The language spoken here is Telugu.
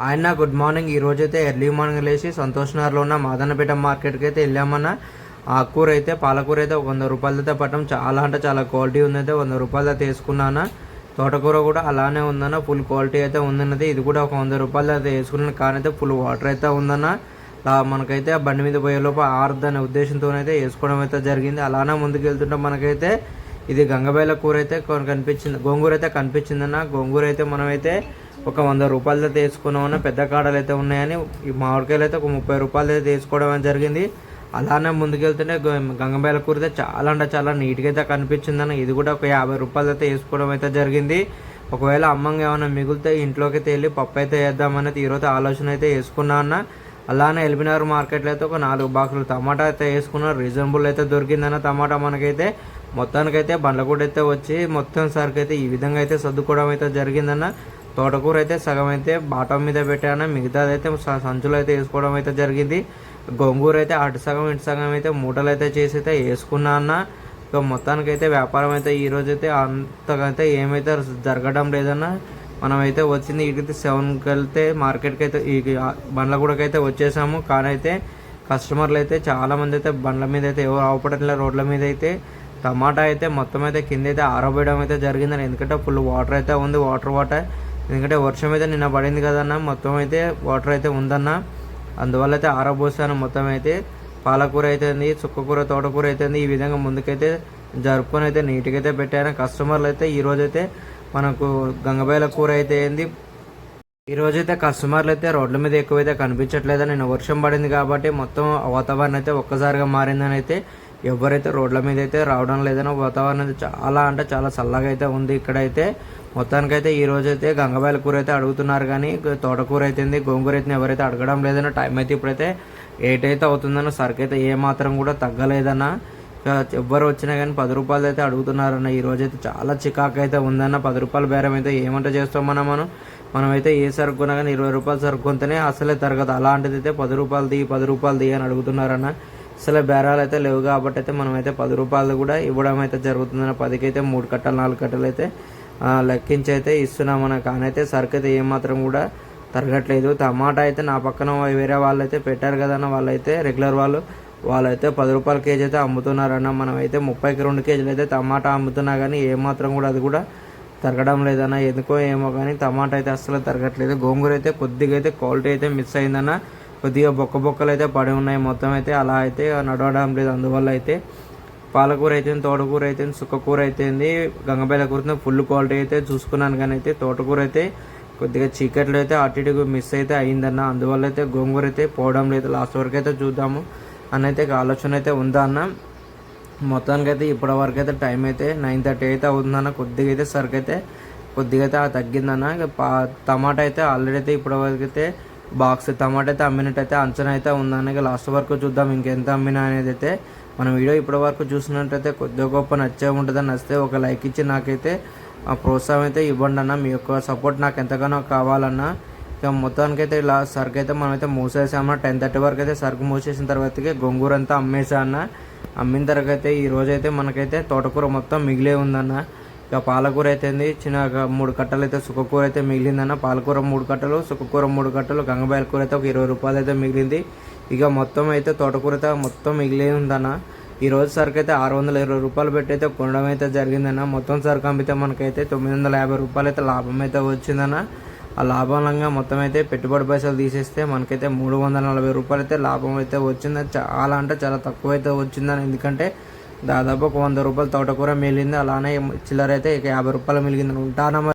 ఆయన గుడ్ మార్నింగ్. ఈ రోజు అయితే ఎర్లీ మార్నింగ్ లేచి సంతోష్ నగర్లో ఉన్న మాదన్నపేట మార్కెట్కి అయితే వెళ్ళామన్న. ఆకుకూర అయితే పాలకూర అయితే 100 రూపాయలతో పట్టడం. చాలా అంటే చాలా క్వాలిటీ ఉందైతే 100 రూపాయలతో తీసుకున్నాను. తోటకూర కూడా అలానే ఉందన్న, ఫుల్ క్వాలిటీ అయితే ఉందన్నది. ఇది కూడా ఒక 100 రూపాయలతో అయితే వేసుకున్నాను. కానీ అయితే ఫుల్ వాటర్ అయితే ఉందన్న. మనకైతే బండి మీద పోయేలోపు ఆరుద్దనే ఉద్దేశంతో అయితే వేసుకోవడం అయితే జరిగింది. అలానే ముందుకు వెళ్తుంటే మనకైతే ఇది గంగబైల కూర అయితే కనిపించింది, గోంగూర అయితే కనిపించిందన్న. గోంగూర అయితే మనమైతే ఒక 100 రూపాయలతో తీసుకున్నామన్న. పెద్ద కాడలు అయితే ఉన్నాయని ఈ మామిడికాయలు అయితే ఒక 30 రూపాయలు అయితే తీసుకోవడం జరిగింది. అలానే ముందుకెళ్తుంటే గంగబైల కూర అయితే చాలా అంటే చాలా నీట్గా అయితే కనిపించిందన్న. ఇది కూడా ఒక 50 రూపాయలు అయితే వేసుకోవడం అయితే జరిగింది. ఒకవేళ అమ్మంగా ఏమైనా మిగిలితే ఇంట్లోకి అయితే వెళ్ళి పప్పు అయితే వేద్దామనేది ఈరోజు ఆలోచన అయితే వేసుకున్నా అన్న. అలానే ఎల్బీనగర్ మార్కెట్లో అయితే ఒక 4 బాక్సులు టమాటా అయితే వేసుకున్నారు. రీజనబుల్ అయితే దొరికిందన్న టమాటా మనకైతే. మొత్తానికైతే బండ్ల కూడా అయితే వచ్చి మొత్తం సరికి అయితే ఈ విధంగా అయితే సర్దుకోవడం అయితే జరిగిందన్న. తోటకూర అయితే సగం అయితే బాటం మీద పెట్టాను, మిగతాది అయితే సంచులు అయితే వేసుకోవడం అయితే జరిగింది. గోంగూర అయితే అటు సగం ఇటు సగం అయితే మూటలు అయితే చేసి అయితే వేసుకున్నా అన్న. ఇక మొత్తానికైతే వ్యాపారం అయితే ఈరోజు అయితే అంతకైతే ఏమైతే జరగడం లేదన్న. మనమైతే వచ్చింది ఇటుకైతే 7కి వెళ్తే మార్కెట్కి అయితే ఈ బండ్ల కూడకైతే వచ్చేసాము. కానీ అయితే కస్టమర్లు అయితే చాలామంది అయితే బండ్ల మీద అయితే ఎవరు అవపడట్లే. రోడ్ల మీద అయితే టమాటా అయితే మొత్తం అయితే కింద అయితే ఆరబోయడం అయితే జరిగిందని. ఎందుకంటే ఫుల్ వాటర్ అయితే ఉంది, వాటర్ ఎందుకంటే వర్షం అయితే నిన్న పడింది కదన్న. మొత్తం అయితే వాటర్ అయితే ఉందన్న, అందువల్ల అయితే ఆరబోసాను. మొత్తం అయితే పాలకూర అవుతుంది, చుక్కకూర, తోటకూర అవుతుంది. ఈ విధంగా ముందుకైతే జరుపుకొని అయితే నీట్గా అయితే పెట్టాను. కస్టమర్లు అయితే ఈరోజైతే మనకు గంగబైల కూర అయితే ఏంది, ఈరోజైతే కస్టమర్లు అయితే రోడ్ల మీద ఎక్కువైతే కనిపించట్లేదని. నిన్న వర్షం పడింది కాబట్టి మొత్తం వాతావరణం అయితే ఒక్కసారిగా మారిందని అయితే ఎవరైతే రోడ్ల మీద అయితే రావడం లేదని. వాతావరణం అయితే చాలా అంటే చాలా చల్లగా అయితే ఉంది ఇక్కడైతే. మొత్తానికైతే ఈ రోజు అయితే గంగబైల కూర అయితే అడుగుతున్నారు, కానీ తోటకూర అయితే గోంగూర అయితే ఎవరైతే అడగడం లేదన్న. టైం అయితే ఇప్పుడైతే 8 అయితే అవుతుందన్న. సరుకు అయితే ఏమాత్రం కూడా తగ్గలేదన్న. ఎవ్వరు వచ్చినా కానీ 10 రూపాయలు అయితే అడుగుతున్నారన్న. ఈ రోజు అయితే చాలా చికాకు అయితే ఉందన్న. 10 రూపాయల బేరం అయితే ఏమంటే చేస్తాం మనమైతే ఏ సరుకు కొన్నా కానీ 20 రూపాయలు సరుకు కొంతనే అసలే తరగదు. అలాంటిది అయితే 10 రూపాయలు దిగి 10 రూపాయలు దిగి అని అడుగుతున్నారన్న. అసలు బేరాలు అయితే లేవు కాబట్టి అయితే మనమైతే 10 రూపాయలు కూడా ఇవ్వడం అయితే జరుగుతుందన్న. 10కి అయితే 3 కట్టలు 4 కట్టలు అయితే లెక్కించి అయితే ఇస్తున్నామన్న. కానీ అయితే సరుకు అయితే ఏమాత్రం కూడా తరగట్లేదు. టమాటా అయితే నా పక్కన వేరే వాళ్ళు అయితే పెట్టారు కదన్న, వాళ్ళైతే రెగ్యులర్ వాళ్ళైతే 10 రూపాయల కేజీ అయితే అమ్ముతున్నారన్న. మనమైతే 30కి 2 కేజీలు అయితే టమాటా అమ్ముతున్నా కానీ ఏమాత్రం కూడా అది కూడా తరగడం లేదన్న. ఎందుకో ఏమో కానీ టమాటా అయితే అస్సలు తరగట్లేదు. గోంగూర అయితే కొద్దిగా అయితే క్వాలిటీ అయితే మిస్ అయిందన్న. కొద్దిగా బొక్కలు అయితే పడి ఉన్నాయి. మొత్తం అయితే అలా అయితే నడవడం లేదు. అందువల్ల అయితే పాలకూర అయితే, తోటకూర అయితే, చుక్కకూర అయితే, గంగబైల కూర ఫుల్ క్వాలిటీ అయితే చూసుకున్నాను. కానీ అయితే తోటకూర అయితే కొద్దిగా చీకట్లో అయితే అటు ఇటు మిస్ అయితే అయిందన్న. అందువల్ల అయితే గోంగూర అయితే పోవడం లేదు. లాస్ట్ వరకు అయితే చూద్దాము అని అయితే ఆలోచన అయితే ఉందా అన్న. మొత్తానికి అయితే ఇప్పటి వరకు అయితే టైం అయితే 9:30 అయితే అవుతుందన్న. కొద్దిగా అయితే సరుకు అయితే కొద్దిగా అయితే తగ్గిందన్న. టమాటా అయితే ఆల్రెడీ అయితే ఇప్పటి వరకు అయితే బాక్స్ టమాటా అయితే అమ్మినట్టు అయితే అంచనా అయితే ఉందన్న. ఇక లాస్ట్ వరకు చూద్దాం ఇంకెంత అమ్మినా అనేది అయితే. మన వీడియో ఇప్పటి వరకు చూసినట్టయితే కొద్దిగా గొప్ప నచ్చే ఉంటుందని. నచ్చితే ఒక లైక్ ఇచ్చి నాకైతే ప్రోత్సాహం అయితే ఇవ్వండి అన్న. మీ యొక్క సపోర్ట్ నాకు ఎంతగానో కావాలన్నా. ఇక మొత్తానికైతే ఇలా సరుకు అయితే మనమైతే మూసేసామన్న. 10:30 వరకు అయితే సరుకు మూసేసిన తర్వాతకి గోంగూర అంతా అమ్మేసా అన్న. అమ్మిన తర్వాత అయితే ఈ రోజైతే మనకైతే తోటకూర మొత్తం మిగిలే ఉందన్న. ఇక పాలకూర అయితే చిన్నగా 3 కట్టలు అయితే చుక్కకూర అయితే మిగిలిందన్న. పాలకూర 3 కట్టలు, చుక్కకూర 3 కట్టలు, గంగబైల కూర అయితే ఒక 20 రూపాయలు అయితే మిగిలింది. ఇక మొత్తం అయితే తోటకూర అయితే మొత్తం మిగిలే ఉందన్న. ఈ రోజు సరుకు అయితే 620 రూపాయలు పెట్టి అయితే కొనడం అయితే జరిగిందన్న. మొత్తం సరుకు అమ్మితే మనకైతే 950 రూపాయలు అయితే లాభం అయితే వచ్చిందన్న. ఆ లాభంగా మొత్తం అయితే పెట్టుబడి పైసలు తీసేస్తే మనకైతే 340 రూపాయలు అయితే లాభం అయితే వచ్చిందని. చాలా అంటే చాలా తక్కువ అయితే వచ్చిందని. ఎందుకంటే దాదాపు ఒక 100 రూపాయలు తోటకూర మిగిలింది. అలానే చిల్లర అయితే ఇక 50 రూపాయలు మిగిలిందని. ఉంటానమ్మా.